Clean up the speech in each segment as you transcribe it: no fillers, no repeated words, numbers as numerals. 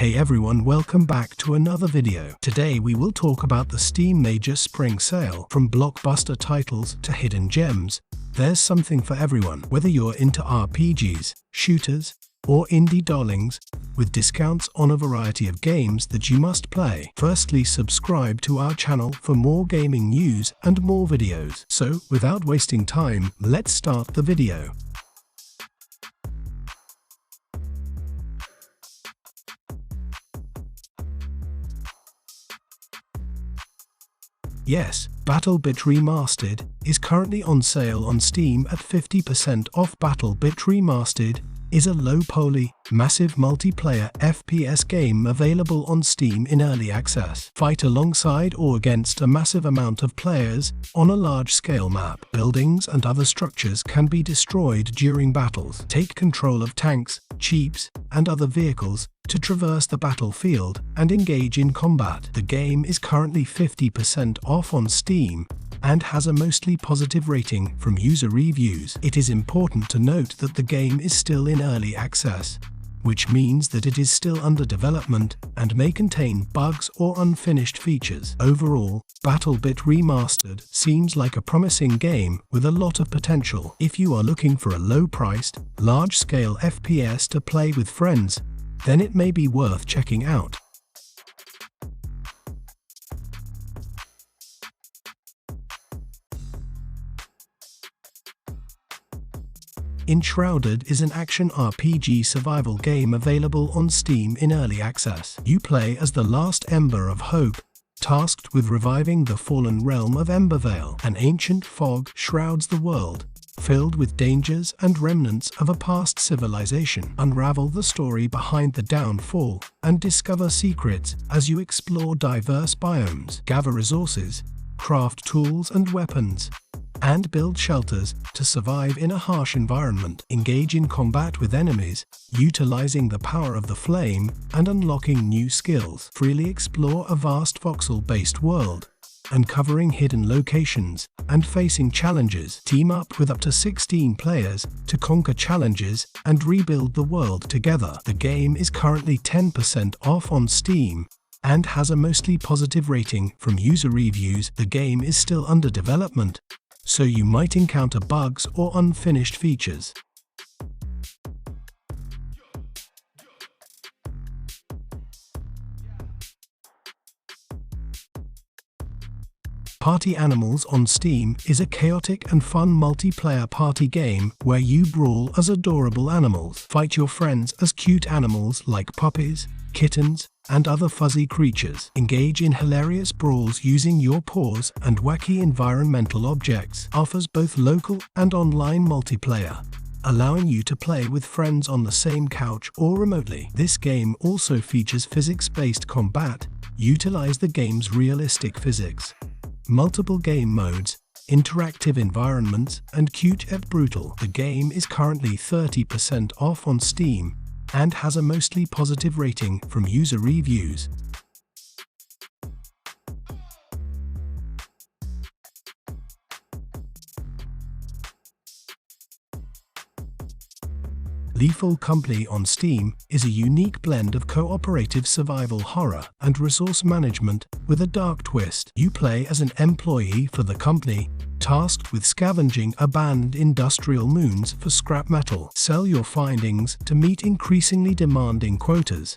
Hey everyone, welcome back to another video. Today we will talk about the Steam Major Spring Sale. From blockbuster titles to hidden gems, there's something for everyone. Whether you're into RPGs, shooters, or indie darlings, with discounts on a variety of games that you must play. Firstly, subscribe to our channel for more gaming news and more videos. So, without wasting time, let's start the video. Yes, Bit Remastered is currently on sale on Steam at 50% off. Bit Remastered is a low-poly, massive multiplayer FPS game available on Steam in early access. Fight alongside or against a massive amount of players on a large-scale map. Buildings and other structures can be destroyed during battles. Take control of tanks, jeeps, and other vehicles to traverse the battlefield and engage in combat. The game is currently 50% off on Steam and has a mostly positive rating from user reviews. It is important to note that the game is still in early access, which means that it is still under development and may contain bugs or unfinished features. Overall, Bit Remastered seems like a promising game with a lot of potential. If you are looking for a low-priced, large-scale FPS to play with friends, then it may be worth checking out. Enshrouded is an action RPG survival game available on Steam in early access. You play as the last ember of hope, tasked with reviving the fallen realm of Embervale. An ancient fog shrouds the world, filled with dangers and remnants of a past civilization. Unravel the story behind the downfall and discover secrets as you explore diverse biomes. Gather resources, craft tools and weapons, and build shelters to survive in a harsh environment. Engage in combat with enemies, utilizing the power of the flame and unlocking new skills. Freely explore a vast voxel-based world, uncovering hidden locations and facing challenges. Team up with up to 16 players to conquer challenges and rebuild the world together. The game is currently 10% off on Steam and has a mostly positive rating from user reviews. The game is still under development, so you might encounter bugs or unfinished features. Party Animals on Steam is a chaotic and fun multiplayer party game where you brawl as adorable animals. Fight your friends as cute animals like puppies, kittens, and other fuzzy creatures. Engage in hilarious brawls using your paws and wacky environmental objects. Offers both local and online multiplayer, allowing you to play with friends on the same couch or remotely. This game also features physics-based combat. Utilize the game's realistic physics, multiple game modes, interactive environments, and cute yet brutal. The game is currently 30% off on Steam and has a mostly positive rating from user reviews. Lethal Company on Steam is a unique blend of cooperative survival horror and resource management with a dark twist. You play as an employee for the company, tasked with scavenging abandoned industrial moons for scrap metal. Sell your findings to meet increasingly demanding quotas.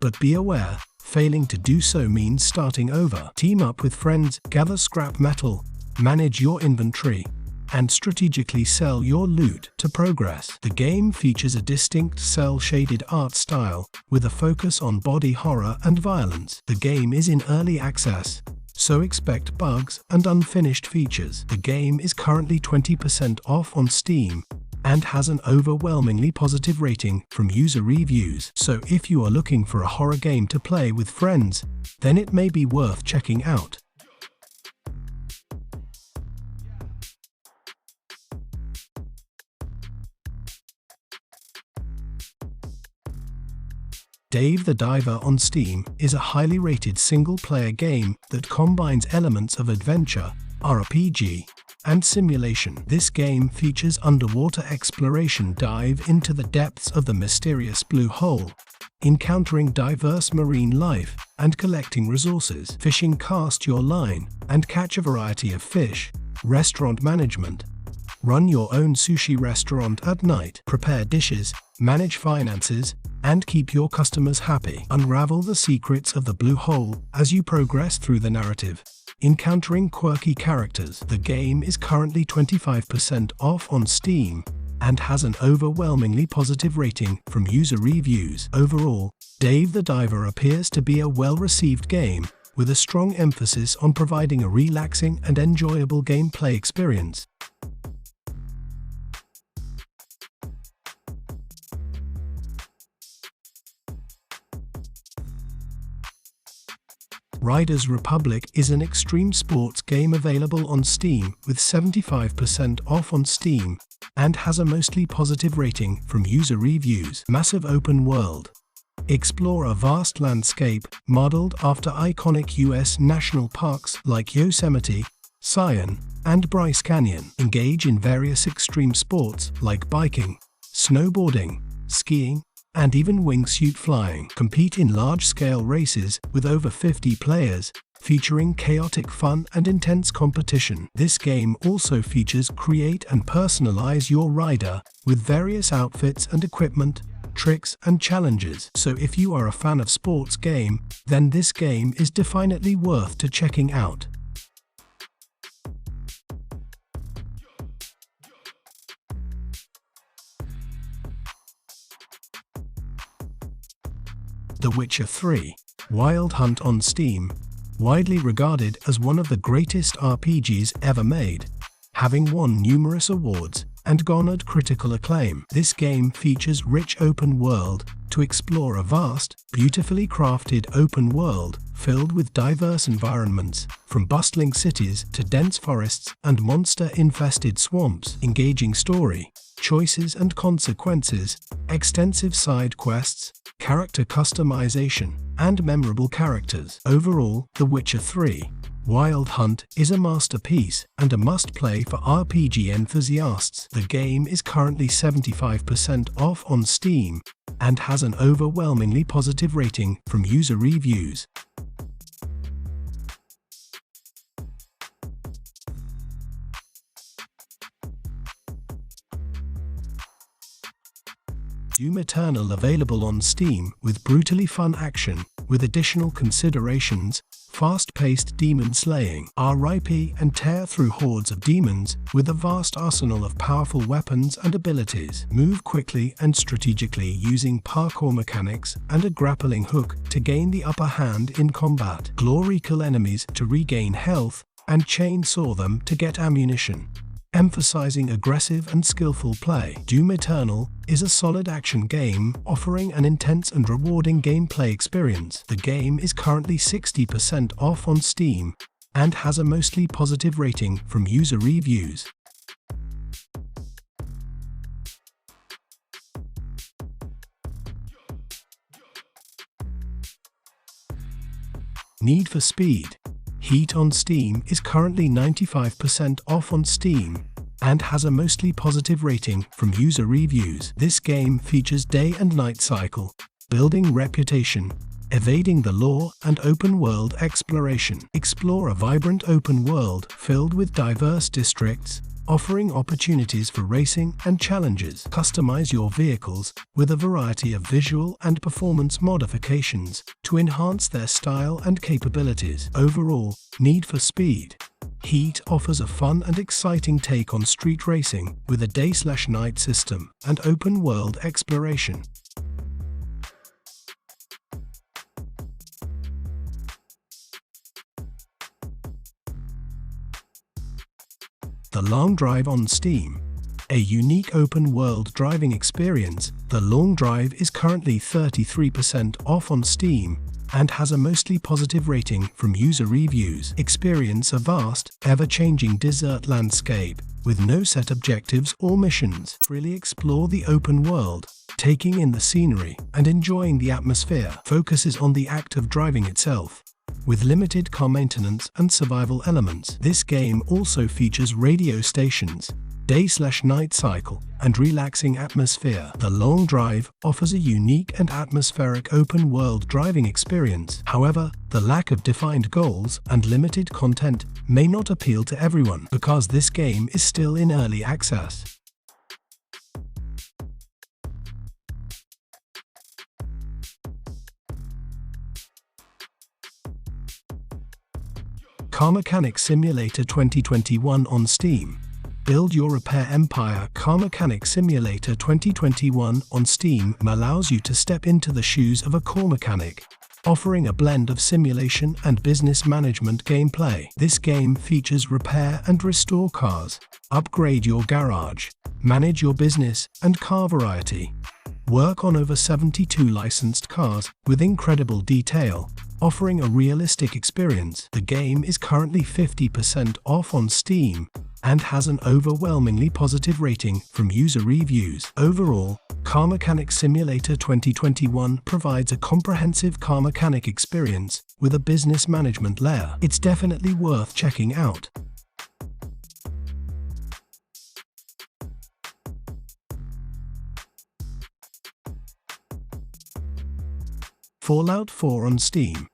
But be aware, failing to do so means starting over. Team up with friends, gather scrap metal, manage your inventory, and strategically sell your loot to progress. The game features a distinct cel-shaded art style with a focus on body horror and violence. The game is in early access, so expect bugs and unfinished features. The game is currently 20% off on Steam and has an overwhelmingly positive rating from user reviews. So if you are looking for a horror game to play with friends, then it may be worth checking out. Dave the Diver on Steam is a highly rated single-player game that combines elements of adventure, RPG, and simulation. This game features underwater exploration. Dive into the depths of the mysterious blue hole, encountering diverse marine life and collecting resources. Fishing, cast your line and catch a variety of fish. Restaurant management, run your own sushi restaurant at night. Prepare dishes, manage finances, and keep your customers happy. Unravel the secrets of the blue hole as you progress through the narrative, encountering quirky characters. The game is currently 25% off on Steam and has an overwhelmingly positive rating from user reviews. Overall, Dave the Diver appears to be a well-received game, with a strong emphasis on providing a relaxing and enjoyable gameplay experience. Riders Republic is an extreme sports game available on Steam with 75% off on Steam and has a mostly positive rating from user reviews. Massive open world. Explore a vast landscape modeled after iconic US national parks like Yosemite, Zion, and Bryce Canyon. Engage in various extreme sports like biking, snowboarding, skiing, and even wingsuit flying. Compete in large-scale races with over 50 players, featuring chaotic fun and intense competition. This game also features create and personalize your rider with various outfits and equipment, tricks and challenges. So if you are a fan of sports game, then this game is definitely worth to checking out. The Witcher 3: Wild Hunt on Steam, widely regarded as one of the greatest RPGs ever made, having won numerous awards and garnered critical acclaim. This game features rich open world to explore a vast, beautifully crafted open world filled with diverse environments, from bustling cities to dense forests and monster-infested swamps. Engaging story, choices and consequences, extensive side quests, character customization, and memorable characters. Overall, The Witcher 3: Wild Hunt is a masterpiece and a must-play for RPG enthusiasts. The game is currently 75% off on Steam and has an overwhelmingly positive rating from user reviews. Doom Eternal available on Steam with brutally fun action, with additional considerations, fast-paced demon slaying, RIP and tear through hordes of demons with a vast arsenal of powerful weapons and abilities. Move quickly and strategically using parkour mechanics and a grappling hook to gain the upper hand in combat. Glory kill enemies to regain health and chainsaw them to get ammunition, emphasizing aggressive and skillful play. Doom Eternal is a solid action game offering an intense and rewarding gameplay experience. The game is currently 60% off on Steam and has a mostly positive rating from user reviews. Need for Speed: Heat on Steam is currently 95% off on Steam and has a mostly positive rating from user reviews. This game features day and night cycle, building reputation, evading the law, and open-world exploration. Explore a vibrant open world filled with diverse districts, offering opportunities for racing and challenges. Customize your vehicles with a variety of visual and performance modifications to enhance their style and capabilities. Overall, Need for Speed: Heat offers a fun and exciting take on street racing with a day/night system and open-world exploration. The Long Drive on Steam: A unique open-world driving experience, The Long Drive is currently 33% off on Steam and has a mostly positive rating from user reviews. Experience a vast, ever-changing desert landscape with no set objectives or missions. Freely explore the open world, taking in the scenery and enjoying the atmosphere. Focuses on the act of driving itself, with limited car maintenance and survival elements. This game also features radio stations, day/night cycle, and relaxing atmosphere. The Long Drive offers a unique and atmospheric open-world driving experience. However, the lack of defined goals and limited content may not appeal to everyone because this game is still in early access. Car Mechanic Simulator 2021 on Steam. Build your repair empire. Car Mechanic Simulator 2021 on Steam allows you to step into the shoes of a car mechanic, offering a blend of simulation and business management gameplay. This game features repair and restore cars, upgrade your garage, manage your business and car variety. Work on over 72 licensed cars with incredible detail, offering a realistic experience. The game is currently 50% off on Steam and has an overwhelmingly positive rating from user reviews. Overall, Car Mechanic Simulator 2021 provides a comprehensive car mechanic experience with a business management layer. It's definitely worth checking out. Fallout 4 on Steam.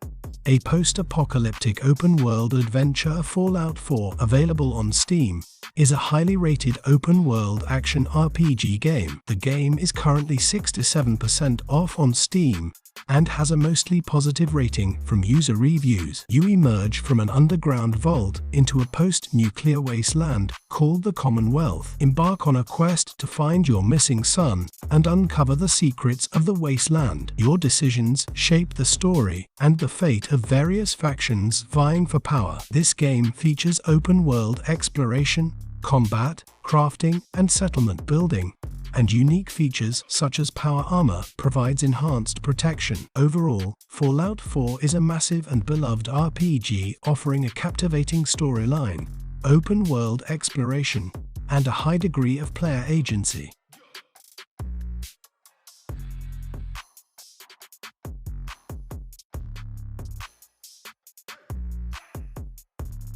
A post-apocalyptic open-world adventure. Fallout 4, available on Steam, is a highly rated open-world action RPG game. The game is currently 67% off on Steam and has a mostly positive rating from user reviews. You emerge from an underground vault into a post-nuclear wasteland called the Commonwealth. Embark on a quest to find your missing son and uncover the secrets of the wasteland. Your decisions shape the story and the fate of various factions vying for power. This game features open-world exploration, combat, crafting, and settlement building, and unique features such as power armor provides enhanced protection. Overall, Fallout 4 is a massive and beloved RPG offering a captivating storyline, open-world exploration, and a high degree of player agency.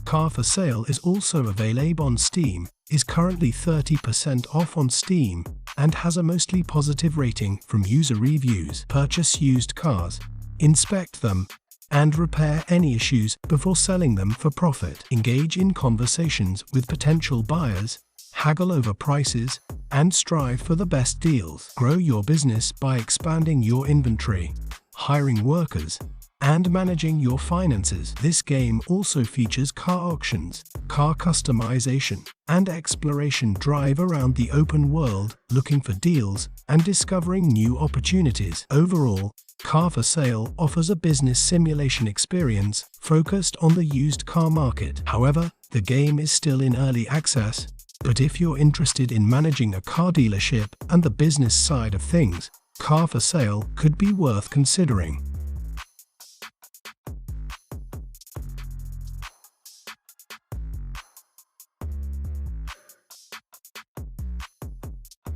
Car for Sale is also available on Steam, is currently 30% off on Steam, and has a mostly positive rating from user reviews. Purchase used cars, inspect them, and repair any issues before selling them for profit. Engage in conversations with potential buyers, haggle over prices, and strive for the best deals. Grow your business by expanding your inventory, hiring workers, and managing your finances. This game also features car auctions, car customization, and exploration. Drive around the open world, looking for deals and discovering new opportunities. Overall, Car for Sale offers a business simulation experience focused on the used car market. However, the game is still in early access, but if you're interested in managing a car dealership and the business side of things, Car for Sale could be worth considering.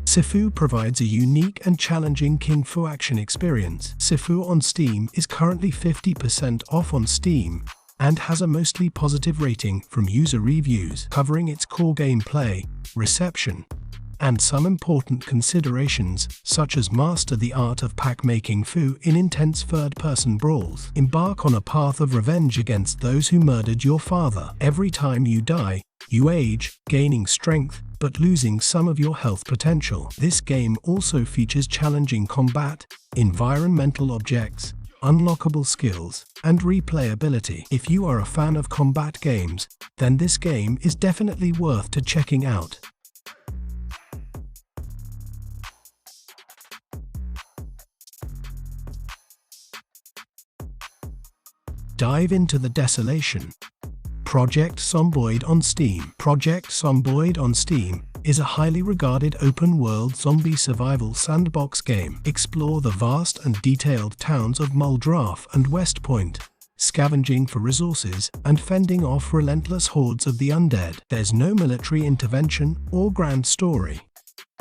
Sifu provides a unique and challenging Kung Fu action experience. Sifu on Steam is currently 50% off on Steam and has a mostly positive rating from user reviews, covering its core gameplay, reception, and some important considerations, such as master the art of pack-making fu in intense third-person brawls. Embark on a path of revenge against those who murdered your father. Every time you die, you age, gaining strength, but losing some of your health potential. This game also features challenging combat, environmental objects, unlockable skills, and replayability. If you are a fan of combat games, then this game is definitely worth checking out. Dive into the desolation. Project Zomboid on Steam. Project Zomboid on Steam is a highly regarded open-world zombie survival sandbox game. Explore the vast and detailed towns of Muldraugh and West Point, scavenging for resources and fending off relentless hordes of the undead. There's no military intervention or grand story.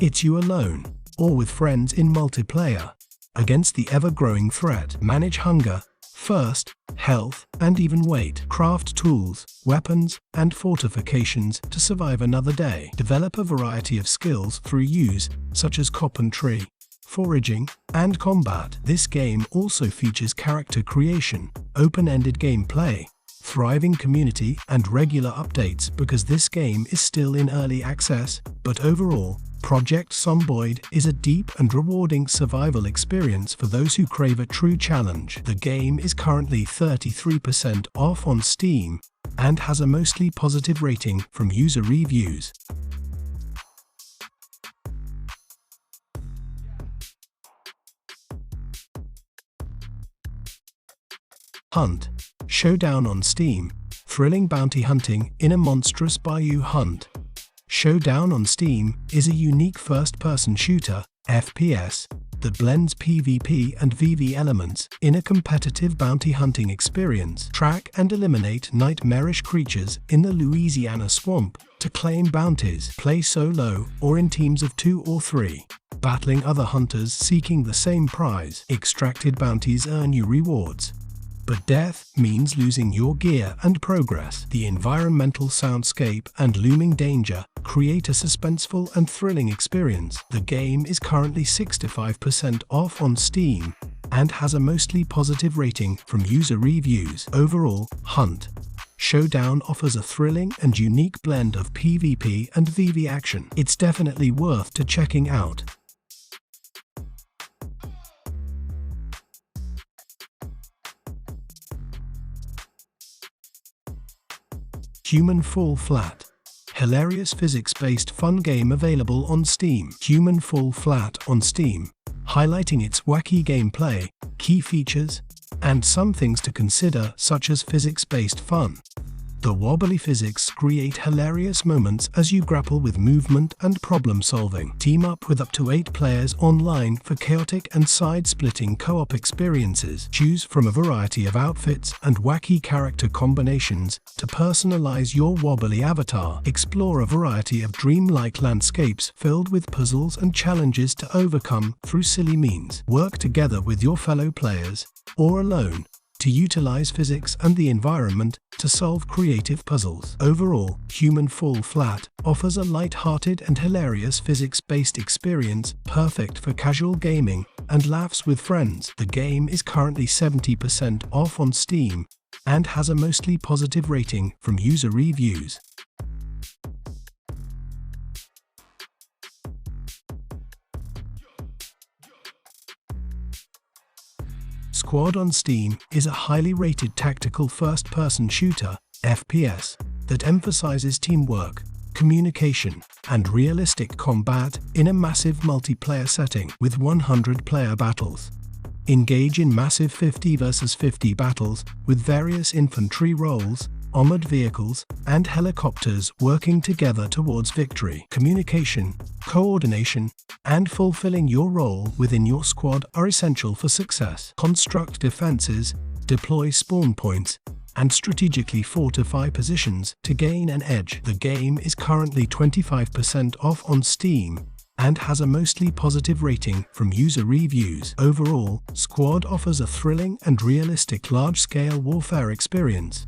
It's you alone, or with friends in multiplayer, against the ever-growing threat. Manage hunger, First, health and even weight. Craft tools, weapons, and fortifications to survive another day. Develop a variety of skills through use, such as carpentry, foraging, and combat. This game also features character creation, open-ended gameplay, thriving community, and regular updates because this game is still in early access, but overall, Project Zomboid is a deep and rewarding survival experience for those who crave a true challenge. The game is currently 33% off on Steam and has a mostly positive rating from user reviews. Hunt. Showdown on Steam. Thrilling bounty hunting in a monstrous bayou hunt. Showdown on Steam is a unique first-person shooter, FPS, that blends PvP and VV elements in a competitive bounty hunting experience. Track and eliminate nightmarish creatures in the Louisiana swamp to claim bounties. Play solo or in teams of 2 or 3, battling other hunters seeking the same prize. Extracted bounties earn you rewards, but death means losing your gear and progress. The environmental soundscape and looming danger create a suspenseful and thrilling experience. The game is currently 65% off on Steam and has a mostly positive rating from user reviews. Overall, Hunt. Showdown offers a thrilling and unique blend of PvP and VV action. It's definitely worth checking out. Human Fall Flat. Hilarious physics-based fun game available on Steam. Human Fall Flat on Steam, highlighting its wacky gameplay, key features, and some things to consider such as physics-based fun. The wobbly physics create hilarious moments as you grapple with movement and problem-solving. Team up with up to 8 players online for chaotic and side-splitting co-op experiences. Choose from a variety of outfits and wacky character combinations to personalize your wobbly avatar. Explore a variety of dreamlike landscapes filled with puzzles and challenges to overcome through silly means. Work together with your fellow players, or alone, to utilize physics and the environment to solve creative puzzles. Overall, Human Fall Flat offers a light-hearted and hilarious physics-based experience perfect for casual gaming and laughs with friends. The game is currently 70% off on Steam and has a mostly positive rating from user reviews. Squad on Steam is a highly rated tactical first-person shooter, FPS, that emphasizes teamwork, communication, and realistic combat in a massive multiplayer setting with 100-player battles. Engage in massive 50 vs 50 battles with various infantry roles, armored vehicles, and helicopters working together towards victory. Communication, coordination, and fulfilling your role within your squad are essential for success. Construct defenses, deploy spawn points, and strategically fortify positions to gain an edge. The game is currently 25% off on Steam and has a mostly positive rating from user reviews. Overall, Squad offers a thrilling and realistic large-scale warfare experience.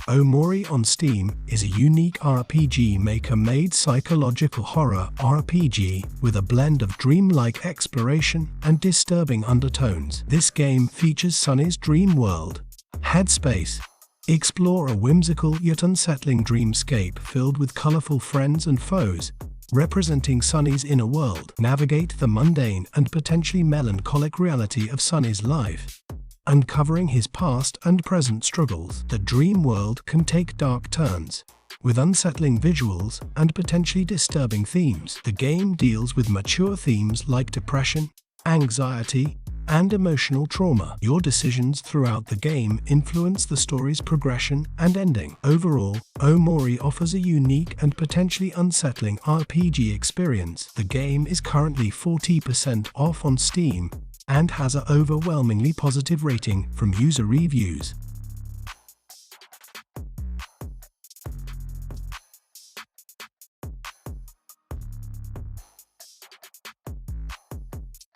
OMORI on Steam is a unique RPG maker-made psychological horror RPG with a blend of dreamlike exploration and disturbing undertones. This game features Sunny's dream world, Headspace. Explore a whimsical yet unsettling dreamscape filled with colorful friends and foes, representing Sunny's inner world. Navigate the mundane and potentially melancholic reality of Sunny's life, uncovering his past and present struggles. The dream world can take dark turns, with unsettling visuals and potentially disturbing themes. The game deals with mature themes like depression, anxiety, and emotional trauma. Your decisions throughout the game influence the story's progression and ending. Overall, OMORI offers a unique and potentially unsettling RPG experience. The game is currently 40% off on Steam and has an overwhelmingly positive rating from user reviews.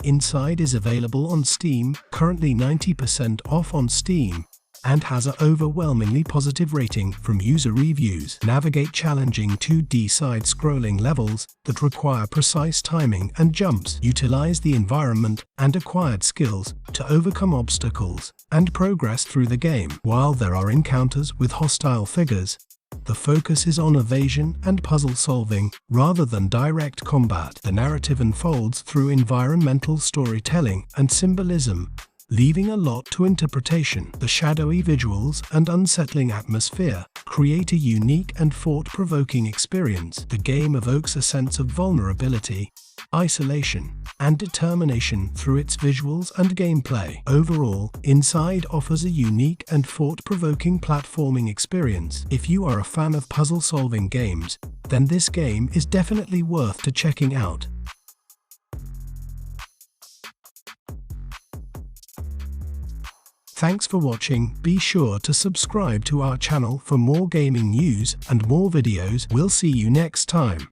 Inside is available on Steam, currently 90% off on Steam, and has an overwhelmingly positive rating from user reviews. Navigate challenging 2D side-scrolling levels that require precise timing and jumps. Utilize the environment and acquired skills to overcome obstacles and progress through the game. While there are encounters with hostile figures, the focus is on evasion and puzzle solving rather than direct combat. The narrative unfolds through environmental storytelling and symbolism, leaving a lot to interpretation. The shadowy visuals and unsettling atmosphere create a unique and thought-provoking experience. The game evokes a sense of vulnerability, isolation, and determination through its visuals and gameplay. Overall, Inside offers a unique and thought-provoking platforming experience. If you are a fan of puzzle-solving games, then this game is definitely worth checking out. Thanks for watching. Be sure to subscribe to our channel for more gaming news and more videos. We'll see you next time.